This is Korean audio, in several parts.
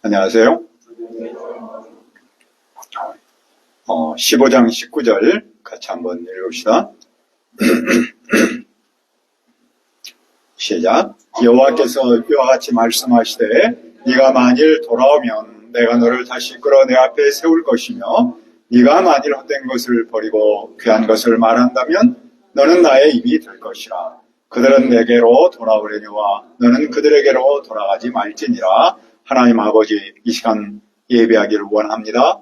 안녕하세요. 15장 19절 같이 한번 읽읍시다. 시작. 여호와께서 이와 같이 말씀하시되 네가 만일 돌아오면 내가 너를 다시 끌어 내 앞에 세울 것이며 네가 만일 헛된 것을 버리고 귀한 것을 말한다면 너는 나의 입이 될 것이라. 그들은 내게로 돌아오려니와 너는 그들에게로 돌아가지 말지니라. 하나님 아버지, 이 시간 예배하기를 원합니다.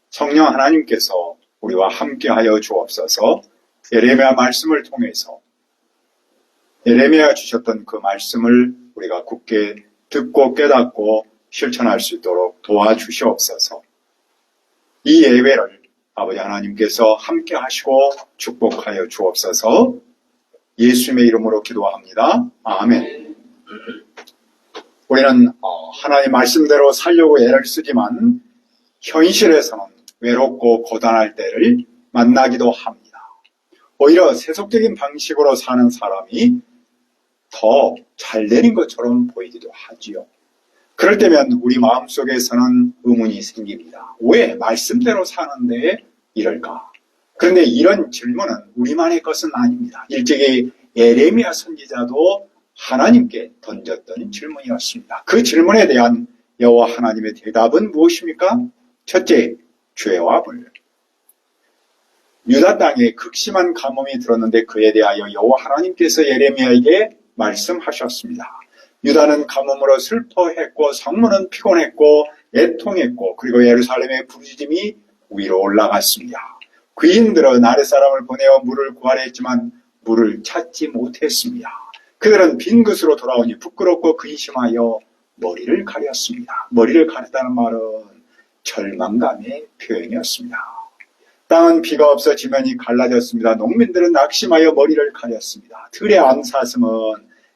성령 하나님께서 우리와 함께하여 주옵소서. 예레미야 말씀을 통해서 예레미야 주셨던 그 말씀을 우리가 굳게 듣고 깨닫고 실천할 수 있도록 도와주시옵소서. 이 예배를 아버지 하나님께서 함께하시고 축복하여 주옵소서. 예수님의 이름으로 기도합니다. 아멘. 우리는 하나님의 말씀대로 살려고 애를 쓰지만 현실에서는 외롭고 고단할 때를 만나기도 합니다. 오히려 세속적인 방식으로 사는 사람이 더 잘되는 것처럼 보이기도 하지요. 그럴 때면 우리 마음속에서는 의문이 생깁니다. 왜 말씀대로 사는데 이럴까? 그런데 이런 질문은 우리만의 것은 아닙니다. 일찍이 예레미야 선지자도 하나님께 던졌던 질문이었습니다. 그 질문에 대한 여호와 하나님의 대답은 무엇입니까? 첫째, 죄와 벌. 유다 땅에 극심한 가뭄이 들었는데 그에 대하여 여호와 하나님께서 예레미야에게 말씀하셨습니다. 유다는 가뭄으로 슬퍼했고 성문은 피곤했고 애통했고 그리고 예루살렘의 부르짖음이 위로 올라갔습니다. 귀인들은 아랫사람을 보내어 물을 구하려 했지만 물을 찾지 못했습니다. 그들은 빈 것으로 돌아오니 부끄럽고 근심하여 머리를 가렸습니다. 머리를 가렸다는 말은 절망감의 표현이었습니다. 땅은 비가 없어 지면이 갈라졌습니다. 농민들은 낙심하여 머리를 가렸습니다. 들의 암사슴은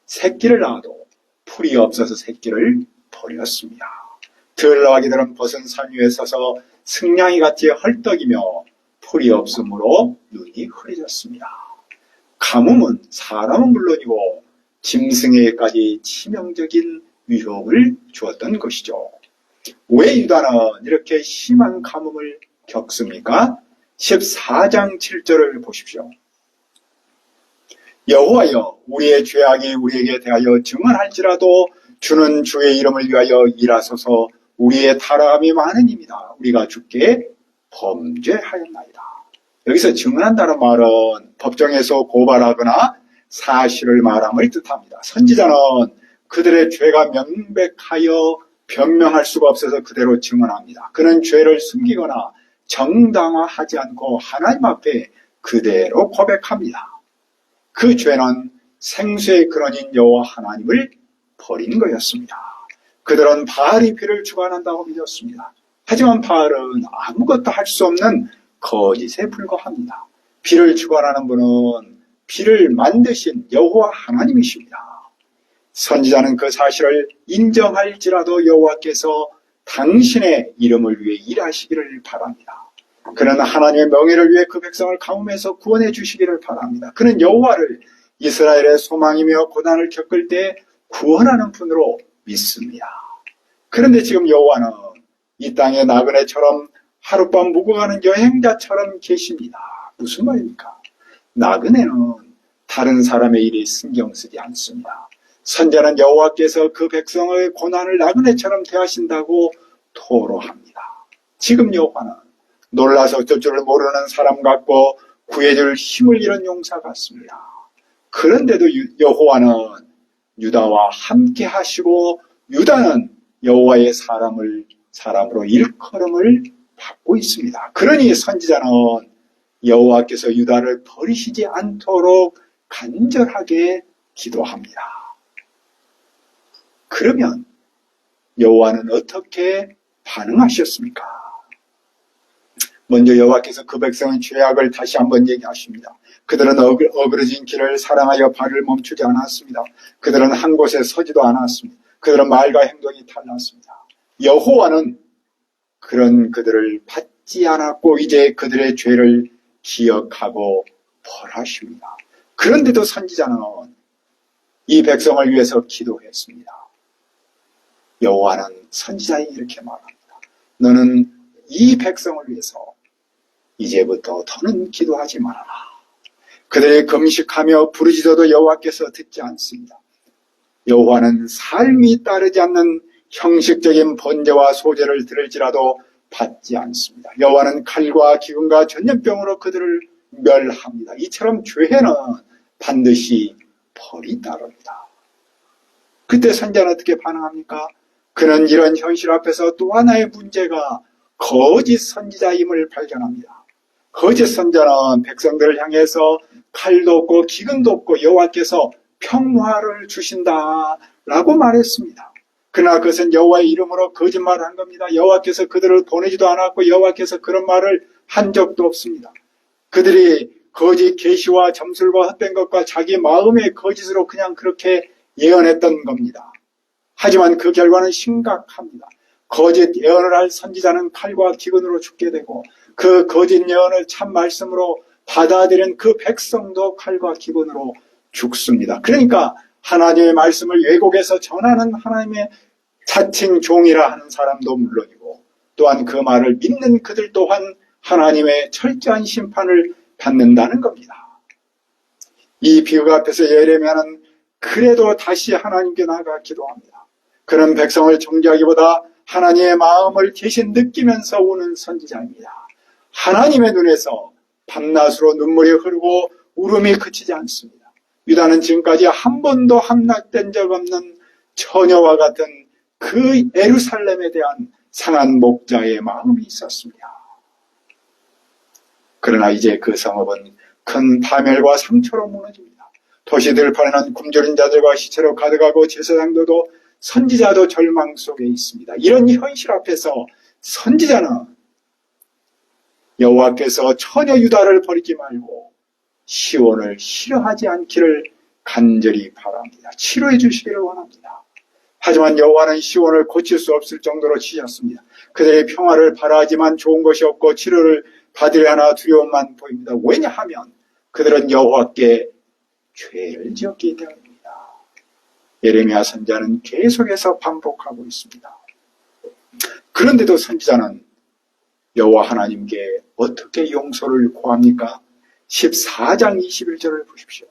새끼를 낳아도 풀이 없어서 새끼를 버렸습니다. 들나귀들은 벗은 산 위에 서서 승냥이 같이 헐떡이며 풀이 없으므로 눈이 흐려졌습니다. 가뭄은 사람은 물론이고 짐승에게까지 치명적인 위협을 주었던 것이죠. 왜 유다는 이렇게 심한 가뭄을 겪습니까? 14장 7절을 보십시오. 여호와여, 우리의 죄악이 우리에게 대하여 증언할지라도 주는 주의 이름을 위하여 일하소서. 우리의 타락함이 많으니이다. 우리가 주께 범죄하였나이다. 여기서 증언한다는 말은 법정에서 고발하거나 사실을 말함을 뜻합니다. 선지자는 그들의 죄가 명백하여 변명할 수가 없어서 그대로 증언합니다. 그는 죄를 숨기거나 정당화하지 않고 하나님 앞에 그대로 고백합니다. 그 죄는 생수의 근원인 여호와 하나님을 버린 거였습니다. 그들은 바알이 비를 주관한다고 믿었습니다. 하지만 바알은 아무것도 할 수 없는 거짓에 불과합니다. 비를 주관하는 분은 비를 만드신 여호와 하나님이십니다. 선지자는 그 사실을 인정할지라도 여호와께서 당신의 이름을 위해 일하시기를 바랍니다. 그는 하나님의 명예를 위해 그 백성을 가뭄에서 구원해 주시기를 바랍니다. 그는 여호와를 이스라엘의 소망이며 고난을 겪을 때 구원하는 분으로 믿습니다. 그런데 지금 여호와는 이 땅의 나그네처럼 하룻밤 묵어가는 여행자처럼 계십니다. 무슨 말입니까? 나그네는 다른 사람의 일에 신경 쓰지 않습니다. 선지자는 여호와께서 그 백성의 고난을 나그네처럼 대하신다고 토로합니다. 지금 여호와는 놀라서 어쩔 줄을 모르는 사람 같고 구해줄 힘을 잃은 용사 같습니다. 그런데도 여호와는 유다와 함께 하시고 유다는 여호와의 사람으로 일컬음을 받고 있습니다. 그러니 선지자는 여호와께서 유다를 버리시지 않도록 간절하게 기도합니다. 그러면 여호와는 어떻게 반응하셨습니까? 먼저 여호와께서 그 백성의 죄악을 다시 한번 얘기하십니다. 그들은 어그러진 길을 사랑하여 발을 멈추지 않았습니다. 그들은 한 곳에 서지도 않았습니다. 그들은 말과 행동이 달랐습니다. 여호와는 그런 그들을 받지 않았고 이제 그들의 죄를 기억하고 벌하십니다. 그런데도 선지자는 이 백성을 위해서 기도했습니다. 여호와는 선지자에게 이렇게 말합니다. 너는 이 백성을 위해서 이제부터 더는 기도하지 말아라. 그들이 금식하며 부르짖어도 여호와께서 듣지 않습니다. 여호와는 삶이 따르지 않는 형식적인 번제와 소제를 들을지라도 받지 않습니다. 여호와는 칼과 기근과 전염병으로 그들을 멸합니다. 이처럼 죄는 반드시 벌이 따릅니다. 그때 선지자는 어떻게 반응합니까? 그는 이런 현실 앞에서 또 하나의 문제가 거짓 선지자임을 발견합니다. 거짓 선지자는 백성들을 향해서 칼도 없고 기근도 없고 여호와께서 평화를 주신다라고 말했습니다. 그러나 그것은 여호와의 이름으로 거짓말을 한 겁니다. 여호와께서 그들을 보내지도 않았고 여호와께서 그런 말을 한 적도 없습니다. 그들이 거짓 계시와 점술과 헛된 것과 자기 마음의 거짓으로 그냥 그렇게 예언했던 겁니다. 하지만 그 결과는 심각합니다. 거짓 예언을 할 선지자는 칼과 기근으로 죽게 되고 그 거짓 예언을 참 말씀으로 받아들인 그 백성도 칼과 기근으로 죽습니다. 그러니까 하나님의 말씀을 왜곡해서 전하는 하나님의 자칭 종이라 하는 사람도 물론이고 또한 그 말을 믿는 그들 또한 하나님의 철저한 심판을 받는다는 겁니다. 이 비유 앞에서 예레미야는 그래도 다시 하나님께 나아가 기도합니다. 그런 백성을 정죄하기보다 하나님의 마음을 대신 느끼면서 우는 선지자입니다. 하나님의 눈에서 밤낮으로 눈물이 흐르고 울음이 그치지 않습니다. 유다는 지금까지 한 번도 함락된 적 없는 처녀와 같은 그 예루살렘에 대한 상한 목자의 마음이 있었습니다. 그러나 이제 그 성읍은 큰 파멸과 상처로 무너집니다. 도시 들판에는 굶주린 자들과 시체로 가득하고 제사장들도 선지자도 절망 속에 있습니다. 이런 현실 앞에서 선지자는 여호와께서 처녀 유다를 버리지 말고 시온을 싫어하지 않기를 간절히 바랍니다. 치료해 주시기를 원합니다. 하지만 여호와는 시온을 고칠 수 없을 정도로 치셨습니다. 그들의 평화를 바라지만 좋은 것이 없고 치료를 받으려 하나 두려움만 보입니다. 왜냐하면 그들은 여호와께 죄를 지었기 때문입니다. 예레미야 선지자는 계속해서 반복하고 있습니다. 그런데도 선지자는 여호와 하나님께 어떻게 용서를 구합니까? 14장 21절을 보십시오.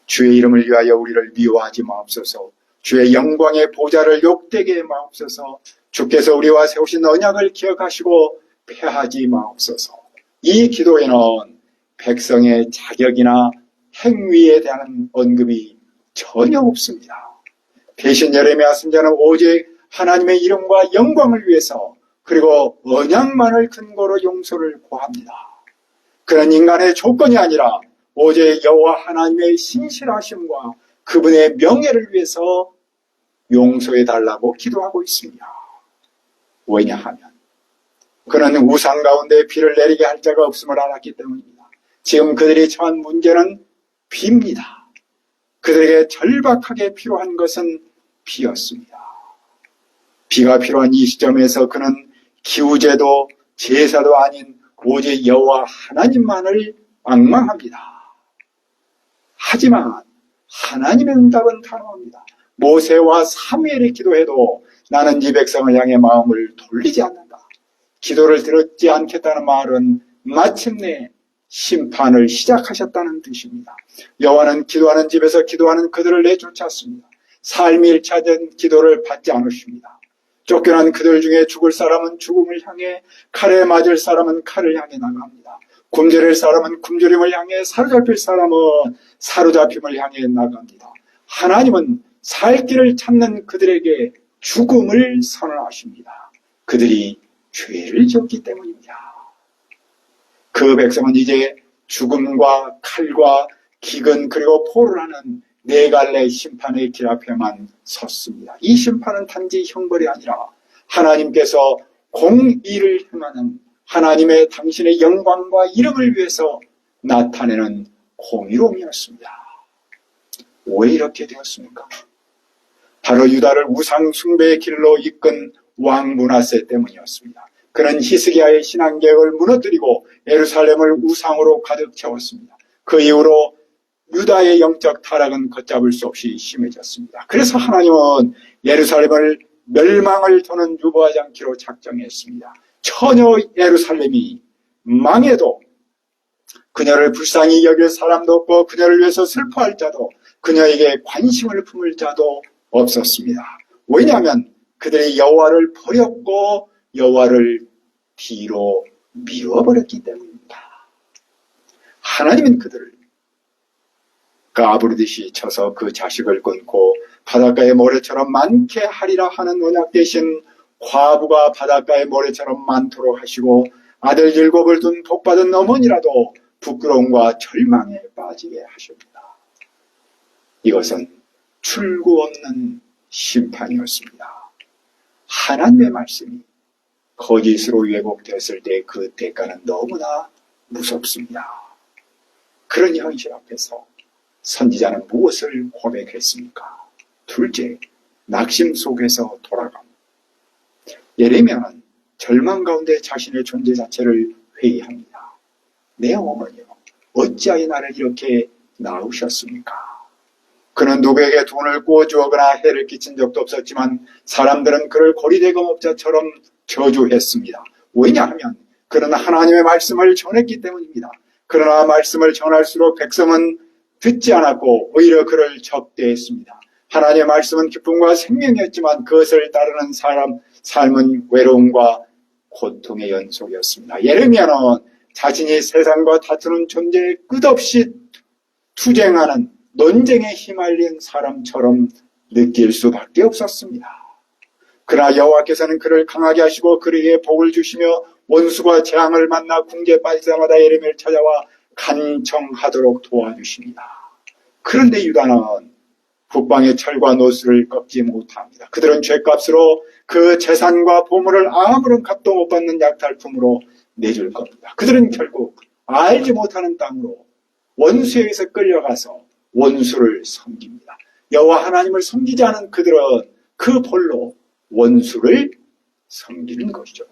주의 이름을 위하여 우리를 미워하지 마옵소서. 주의 영광의 보좌를 욕되게 마옵소서. 주께서 우리와 세우신 언약을 기억하시고 패하지 마옵소서. 이 기도에는 백성의 자격이나 행위에 대한 언급이 전혀 없습니다. 대신 예레미야 선지자는 오직 하나님의 이름과 영광을 위해서 그리고 언약만을 근거로 용서를 구합니다. 그런 인간의 조건이 아니라 오직 여호와 하나님의 신실하심과 그분의 명예를 위해서 용서해 달라고 기도하고 있습니다. 왜냐하면 그는 우상 가운데 비를 내리게 할 자가 없음을 알았기 때문입니다. 지금 그들이 처한 문제는 비입니다. 그들에게 절박하게 필요한 것은 비였습니다. 비가 필요한 이 시점에서 그는 기우제도 제사도 아닌 오직 여호와 하나님만을 앙망합니다. 하지만 하나님의 응답은 단호합니다. 모세와 사무엘이 기도해도 나는 이 백성을 향해 마음을 돌리지 않는다. 기도를 들었지 않겠다는 말은 마침내 심판을 시작하셨다는 뜻입니다. 여호와는 기도하는 집에서 기도하는 그들을 내쫓았습니다. 삶이 일차전 기도를 받지 않으십니다. 쫓겨난 그들 중에 죽을 사람은 죽음을 향해, 칼에 맞을 사람은 칼을 향해 나갑니다. 굶주릴 사람은 굶주림을 향해, 사로잡힐 사람은 사로잡힘을 향해 나갑니다. 하나님은 살 길을 찾는 그들에게 죽음을 선언하십니다. 그들이 죄를 지었기 때문입니다. 그 백성은 이제 죽음과 칼과 기근 그리고 포를 하는 네 갈래 심판의 길 앞에만 섰습니다. 이 심판은 단지 형벌이 아니라 하나님께서 공의를 행하는 하나님의 당신의 영광과 이름을 위해서 나타내는 공의로움이었습니다. 왜 이렇게 되었습니까? 바로 유다를 우상 숭배의 길로 이끈 왕 므낫세 때문이었습니다. 그는 히스기야의 신앙계획을 무너뜨리고 예루살렘을 우상으로 가득 채웠습니다. 그 이후로 유다의 영적 타락은 걷잡을 수 없이 심해졌습니다. 그래서 하나님은 예루살렘을 멸망을 더는 유보하지 않기로 작정했습니다. 전혀 예루살렘이 망해도 그녀를 불쌍히 여길 사람도 없고 그녀를 위해서 슬퍼할 자도 그녀에게 관심을 품을 자도 없었습니다. 왜냐하면 그들이 여호와를 버렸고 여호와를 뒤로 미워버렸기 때문입니다. 하나님은 그들을 까부르듯이 쳐서 그 자식을 끊고 바닷가의 모래처럼 많게 하리라 하는 언약 대신 과부가 바닷가의 모래처럼 많도록 하시고 아들 7을 둔 복받은 어머니라도 부끄러움과 절망에 빠지게 하십니다. 이것은 출구 없는 심판이었습니다. 하나님의 말씀이 거짓으로 왜곡되었을 때 그 대가는 너무나 무섭습니다. 그런 현실 앞에서 선지자는 무엇을 고백했습니까? 둘째, 낙심 속에서 돌아감. 예레미야는 절망 가운데 자신의 존재 자체를 회의합니다. 내 어머니요, 어찌하여 나를 이렇게 낳으셨습니까? 그는 누구에게 돈을 꾸어주거나 해를 끼친 적도 없었지만 사람들은 그를 고리대금업자처럼 저주했습니다. 왜냐하면 그는 하나님의 말씀을 전했기 때문입니다. 그러나 말씀을 전할수록 백성은 듣지 않았고 오히려 그를 적대했습니다. 하나님의 말씀은 기쁨과 생명이었지만 그것을 따르는 삶은 외로움과 고통의 연속이었습니다. 예레미야는 자신이 세상과 다투는 존재에 끝없이 투쟁하는 논쟁에 휘말린 사람처럼 느낄 수밖에 없었습니다. 그러나 여호와께서는 그를 강하게 하시고 그에게 복을 주시며 원수가 재앙을 만나 궁지에 빠질 때마다 예레미야를 찾아와 간청하도록 도와주십니다. 그런데 유다는 북방의 철과 노수를 꺾지 못합니다. 그들은 죗값으로 그 재산과 보물을 아무런 값도 못 받는 약탈품으로 내줄 겁니다. 그들은 결국 알지 못하는 땅으로 원수에 의해서 끌려가서 원수를 섬깁니다. 여호와 하나님을 섬기지 않은 그들은 그 벌로 원수를 섬기는 것이죠.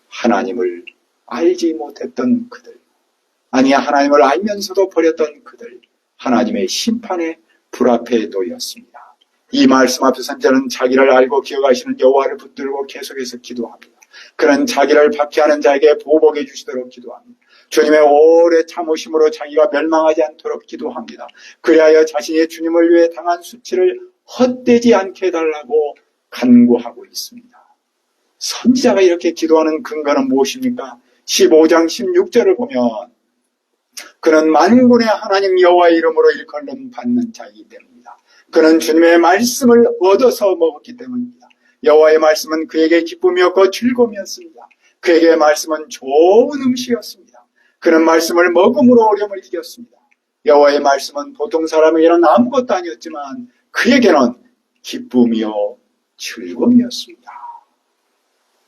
하나님을 알지 못했던 그들, 아니 하나님을 알면서도 버렸던 그들, 하나님의 심판의 불 앞에 놓였습니다. 이 말씀 앞에서 저는 자기를 알고 기억하시는 여호와를 붙들고 계속해서 기도합니다. 그는 자기를 박해하는 자에게 보복해 주시도록 기도합니다. 주님의 오래 참으심으로 자기가 멸망하지 않도록 기도합니다. 그리하여 자신이 주님을 위해 당한 수치를 헛되지 않게 해달라고 간구하고 있습니다. 선지자가 이렇게 기도하는 근거는 무엇입니까? 15장 16절을 보면 그는 만군의 하나님 여호와의 이름으로 일컬음 받는 자이기 때문입니다. 그는 주님의 말씀을 얻어서 먹었기 때문입니다. 여호와의 말씀은 그에게 기쁨이었고 즐거움이었습니다. 그에게 말씀은 좋은 음식이었습니다. 그는 말씀을 먹음으로 어려움을 이겼습니다. 여호와의 말씀은 보통 사람에게는 아무것도 아니었지만 그에게는 기쁨이요 즐거움이었습니다.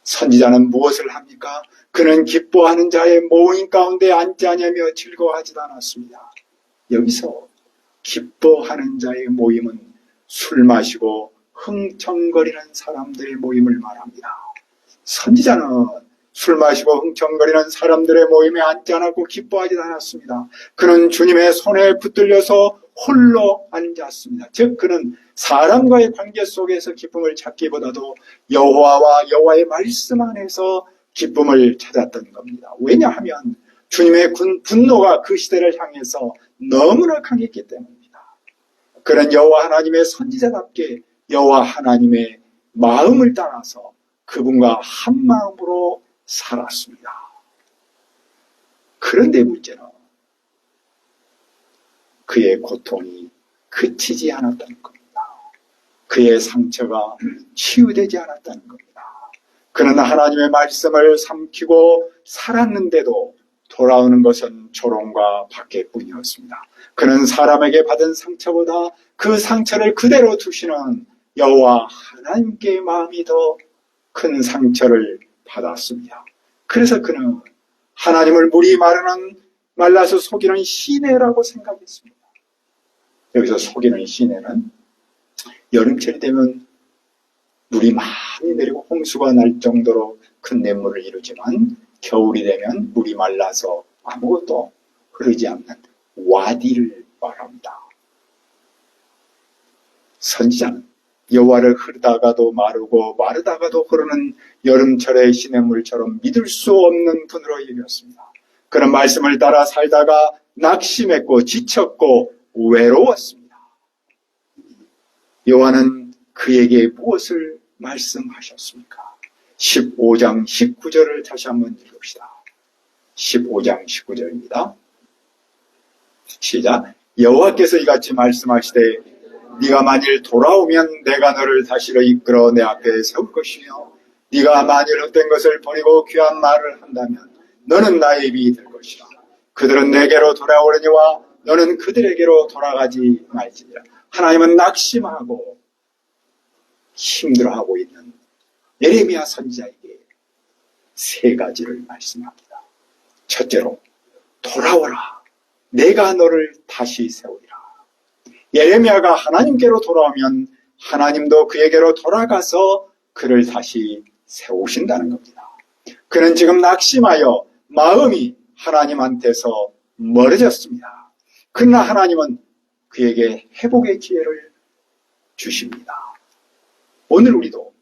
선지자는 무엇을 합니까? 그는 기뻐하는 자의 모임 가운데 앉지 아니하며 즐거워하지도 않았습니다. 여기서 기뻐하는 자의 모임은 술 마시고 흥청거리는 사람들의 모임을 말합니다. 선지자는 술 마시고 흥청거리는 사람들의 모임에 앉지 않았고 기뻐하지도 않았습니다. 그는 주님의 손에 붙들려서 홀로 앉았습니다. 즉 그는 사람과의 관계 속에서 기쁨을 찾기보다도 여호와와 여호와의 말씀 안에서 기쁨을 찾았던 겁니다. 왜냐하면 주님의 분노가 그 시대를 향해서 너무나 강했기 때문입니다. 그는 여호와 하나님의 선지자답게 여호와 하나님의 마음을 따라서 그분과 한 마음으로 살았습니다. 그런데 문제는 그의 고통이 그치지 않았다는 겁니다. 그의 상처가 치유되지 않았다는 겁니다. 그는 하나님의 말씀을 삼키고 살았는데도 돌아오는 것은 조롱과 박해뿐이었습니다. 그는 사람에게 받은 상처보다 그 상처를 그대로 두시는 여호와 하나님께 마음이 더 큰 상처를 받았습니다. 그래서 그는 하나님을 물이 말라서 속이는 시내라고 생각했습니다. 여기서 속이는 시내는 여름철이 되면 물이 많이 내리고 홍수가 날 정도로 큰 냇물을 이루지만 겨울이 되면 물이 말라서 아무것도 흐르지 않는 와디를 말합니다. 선지자는 여호와를 흐르다가도 마르고 마르다가도 흐르는 여름철의 시냇물처럼 믿을 수 없는 분으로 여겼습니다. 그런 말씀을 따라 살다가 낙심했고 지쳤고 외로웠습니다. 여호와는 그에게 무엇을 말씀하셨습니까? 15장 19절을 다시 한번 읽읍시다. 15장 19절입니다. 시작. 여호와께서 이같이 말씀하시되 네가 만일 돌아오면 내가 너를 다시로 이끌어 내 앞에 세울 것이며 네가 만일 헛된 것을 버리고 귀한 말을 한다면 너는 나의 입이 될 것이라. 그들은 내게로 돌아오려니와 너는 그들에게로 돌아가지 말지니라. 하나님은 낙심하고 힘들어하고 있는 예레미야 선지자에게 세 가지를 말씀합니다. 첫째로 돌아오라. 내가 너를 다시 세우리라. 예레미야가 하나님께로 돌아오면 하나님도 그에게로 돌아가서 그를 다시 세우신다는 겁니다. 그는 지금 낙심하여 마음이 하나님한테서 멀어졌습니다. 그러나 하나님은 그에게 회복의 기회를 주십니다. 오늘 우리도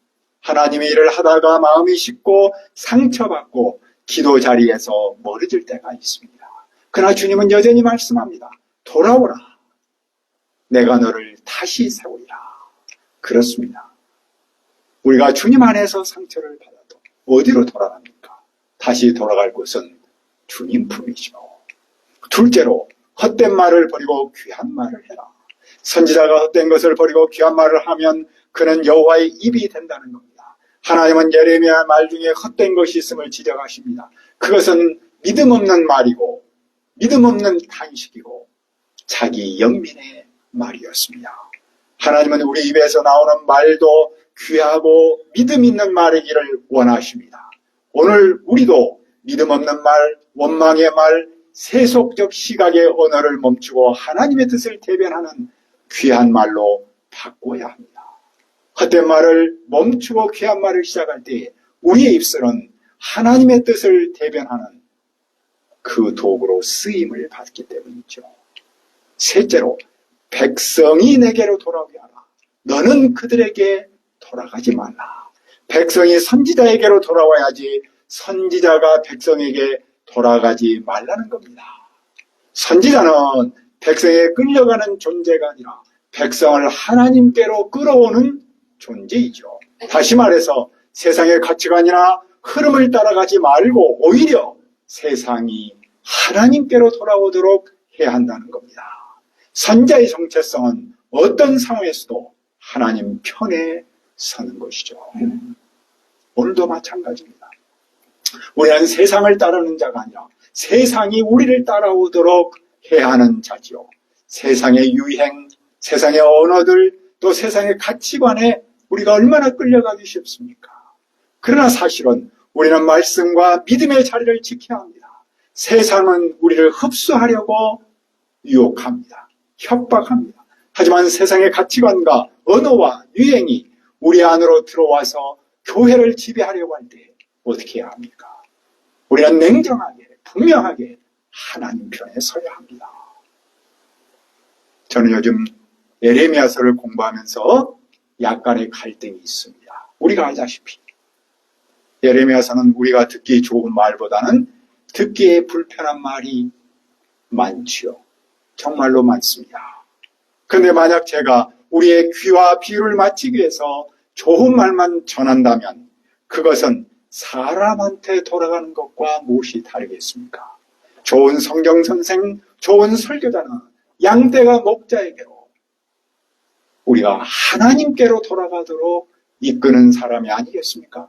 하나님의 일을 하다가 마음이 식고 상처받고 기도 자리에서 멀어질 때가 있습니다. 그러나 주님은 여전히 말씀합니다. 돌아오라. 내가 너를 다시 세우리라. 그렇습니다. 우리가 주님 안에서 상처를 받아도 어디로 돌아갑니까? 다시 돌아갈 곳은 주님 품이죠. 둘째로 헛된 말을 버리고 귀한 말을 해라. 선지자가 헛된 것을 버리고 귀한 말을 하면 그는 여호와의 입이 된다는 겁니다. 하나님은 예레미야 말 중에 헛된 것이 있음을 지적하십니다. 그것은 믿음 없는 말이고 믿음 없는 탄식이고 자기 연민의 말이었습니다. 하나님은 우리 입에서 나오는 말도 귀하고 믿음 있는 말이기를 원하십니다. 오늘 우리도 믿음 없는 말, 원망의 말, 세속적 시각의 언어를 멈추고 하나님의 뜻을 대변하는 귀한 말로 바꿔야 합니다. 헛된 말을 멈추고 귀한 말을 시작할 때 우리의 입술은 하나님의 뜻을 대변하는 그 도구로 쓰임을 받기 때문이죠. 셋째로 백성이 내게로 돌아오게 하라. 너는 그들에게 돌아가지 말라. 백성이 선지자에게로 돌아와야지 선지자가 백성에게 돌아가지 말라는 겁니다. 선지자는 백성에 끌려가는 존재가 아니라 백성을 하나님께로 끌어오는 존재이죠. 다시 말해서 세상의 가치관이나 흐름을 따라가지 말고 오히려 세상이 하나님께로 돌아오도록 해야 한다는 겁니다. 선지자의 정체성은 어떤 상황에서도 하나님 편에 서는 것이죠. 오늘도 마찬가지입니다. 우리는 세상을 따르는 자가 아니라 세상이 우리를 따라오도록 해야 하는 자지요. 세상의 유행, 세상의 언어들, 또 세상의 가치관에 우리가 얼마나 끌려가기 쉽습니까? 그러나 사실은 우리는 말씀과 믿음의 자리를 지켜야 합니다. 세상은 우리를 흡수하려고 유혹합니다. 협박합니다. 하지만 세상의 가치관과 언어와 유행이 우리 안으로 들어와서 교회를 지배하려고 할 때 어떻게 해야 합니까? 우리는 냉정하게, 분명하게 하나님 편에 서야 합니다. 저는 요즘 예레미야서를 공부하면서 약간의 갈등이 있습니다. 우리가 알다시피 예레미야서는 우리가 듣기 좋은 말보다는 듣기에 불편한 말이 많지요. 정말로 많습니다. 그런데 만약 제가 우리의 귀와 비유를 맞추기 위해서 좋은 말만 전한다면 그것은 사람한테 돌아가는 것과 무엇이 다르겠습니까? 좋은 성경 선생, 좋은 설교자는 양떼가 목자에게로 우리가 하나님께로 돌아가도록 이끄는 사람이 아니겠습니까?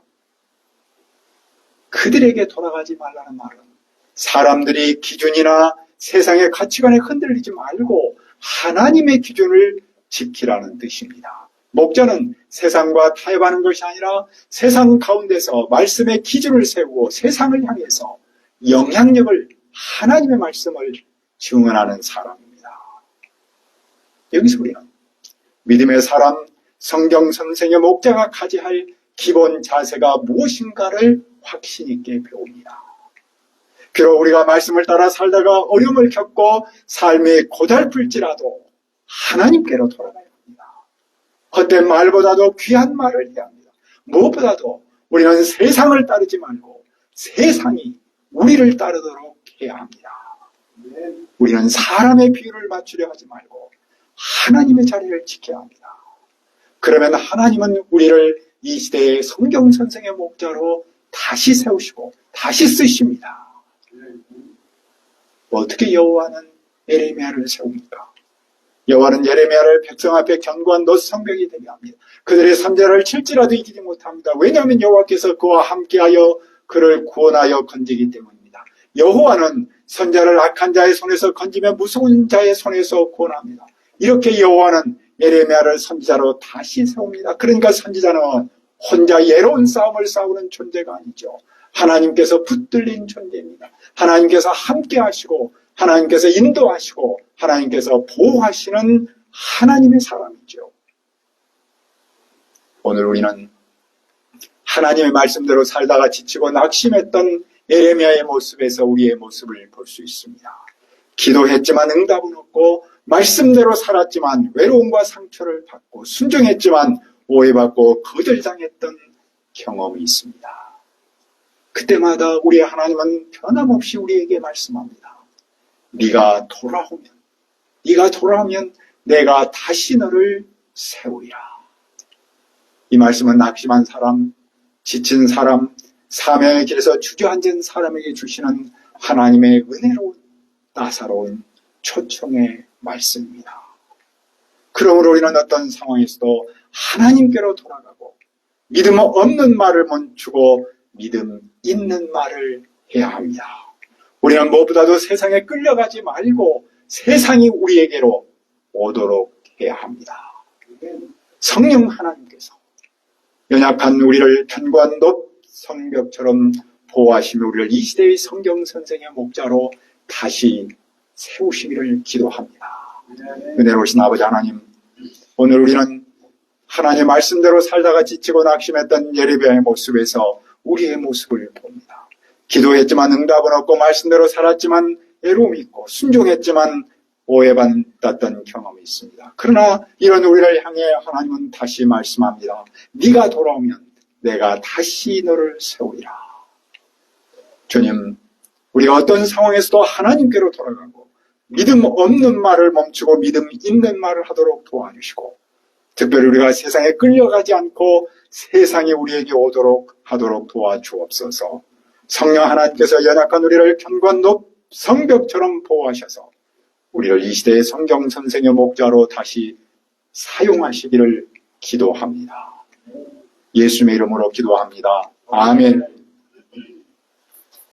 그들에게 돌아가지 말라는 말은 사람들이 기준이나 세상의 가치관에 흔들리지 말고 하나님의 기준을 지키라는 뜻입니다. 목자는 세상과 타협하는 것이 아니라 세상 가운데서 말씀의 기준을 세우고 세상을 향해서 영향력을 하나님의 말씀을 증언하는 사람입니다. 여기서 우리는 믿음의 사람, 성경 선생의 목자가 가져야 할 기본 자세가 무엇인가를 확신 있게 배웁니다. 비록 우리가 말씀을 따라 살다가 어려움을 겪고 삶이 고달플지라도 하나님께로 돌아가야 합니다. 헛된 말보다도 귀한 말을 해야 합니다. 무엇보다도 우리는 세상을 따르지 말고 세상이 우리를 따르도록 해야 합니다. 우리는 사람의 비유를 맞추려 하지 말고 하나님의 자리를 지켜야 합니다. 그러면 하나님은 우리를 이 시대의 성경 선생의 목자로 다시 세우시고 다시 쓰십니다. 어떻게 여호와는 예레미야를 세웁니까? 여호와는 예레미야를 백성 앞에 견고한 놋성벽이 되게 합니다. 그들의 선자를 칠지라도 이기지 못합니다. 왜냐하면 여호와께서 그와 함께하여 그를 구원하여 건지기 때문입니다. 여호와는 선자를 악한 자의 손에서 건지며 무서운 자의 손에서 구원합니다. 이렇게 여호와는 예레미야를 선지자로 다시 세웁니다. 그러니까 선지자는 혼자 예로운 싸움을 싸우는 존재가 아니죠. 하나님께서 붙들린 존재입니다. 하나님께서 함께 하시고 하나님께서 인도하시고 하나님께서 보호하시는 하나님의 사람이죠. 오늘 우리는 하나님의 말씀대로 살다가 지치고 낙심했던 예레미야의 모습에서 우리의 모습을 볼 수 있습니다. 기도했지만 응답은 없고 말씀대로 살았지만 외로움과 상처를 받고 순종했지만 오해받고 거절당했던 경험이 있습니다. 그때마다 우리 하나님은 변함없이 우리에게 말씀합니다. 네가 돌아오면 내가 다시 너를 세우리라. 이 말씀은 낙심한 사람, 지친 사람, 사명의 길에서 주저앉은 사람에게 주시는 하나님의 은혜로운 따사로운 초청의 말씀입니다. 그러므로 우리는 어떤 상황에서도 하나님께로 돌아가고 믿음 없는 말을 멈추고 믿음 있는 말을 해야 합니다. 우리는 무엇보다도 세상에 끌려가지 말고 세상이 우리에게로 오도록 해야 합니다. 성령 하나님께서 연약한 우리를 견고한 성벽처럼 보호하시며 우리를 이 시대의 성경 선생의 목자로 다시 세우시기를 기도합니다. 은혜로우신 아버지 하나님, 오늘 우리는 하나님의 말씀대로 살다가 지치고 낙심했던 예레미야의 모습에서 우리의 모습을 봅니다. 기도했지만 응답은 없고 말씀대로 살았지만 애로움이 있고 순종했지만 오해받았던 경험이 있습니다. 그러나 이런 우리를 향해 하나님은 다시 말씀합니다. 네가 돌아오면 내가 다시 너를 세우리라. 주님, 우리가 어떤 상황에서도 하나님께로 돌아가고 믿음 없는 말을 멈추고 믿음 있는 말을 하도록 도와주시고 특별히 우리가 세상에 끌려가지 않고 세상이 우리에게 오도록 하도록 도와주옵소서. 성령 하나님께서 연약한 우리를 견고한 성벽처럼 보호하셔서 우리를 이 시대의 성경 선생의 목자로 다시 사용하시기를 기도합니다. 예수님의 이름으로 기도합니다. 아멘.